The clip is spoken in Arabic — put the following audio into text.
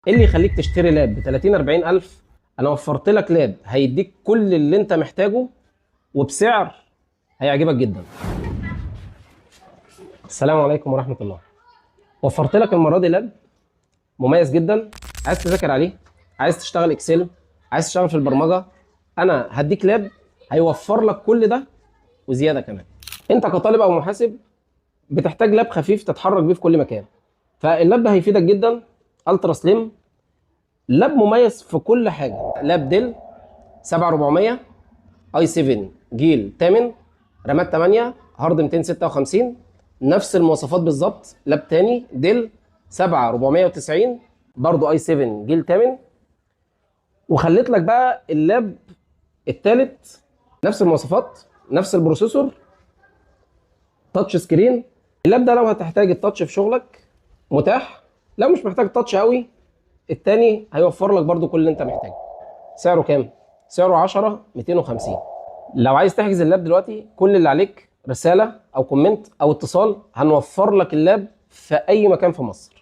ايه اللي يخليك تشتري لاب ب 30 40 الف؟ انا وفرت لك لاب هيديك كل اللي انت محتاجه وبسعر هيعجبك جدا. السلام عليكم ورحمه الله. وفرت لك المره دي لاب مميز جدا. عايز تذاكر عليه، عايز تشتغل اكسل، عايز تشتغل في البرمجه، انا هديك لاب هيوفر لك كل ده وزياده كمان. انت كطالب او محاسب بتحتاج لاب خفيف تتحرك بيه في كل مكان، فاللاب ده هيفيدك جدا. الترا سليم، لاب مميز في كل حاجه. لاب ديل 7400 اي 7 جيل 8، رامات 8، هارد 256، نفس المواصفات بالظبط. لاب تاني ديل 7490 برضه اي 7 جيل 8، وخليت لك بقى اللاب التالت نفس المواصفات، نفس البروسيسور، تاتش سكرين. اللاب ده لو هتحتاج التاتش في شغلك متاح، لو مش محتاج تاتش قوي التاني هيوفر لك برضو كل اللي انت محتاجه. سعره كام؟ سعره 10 250. لو عايز تحجز اللاب دلوقتي كل اللي عليك رسالة او كومنت او اتصال، هنوفر لك اللاب في اي مكان في مصر.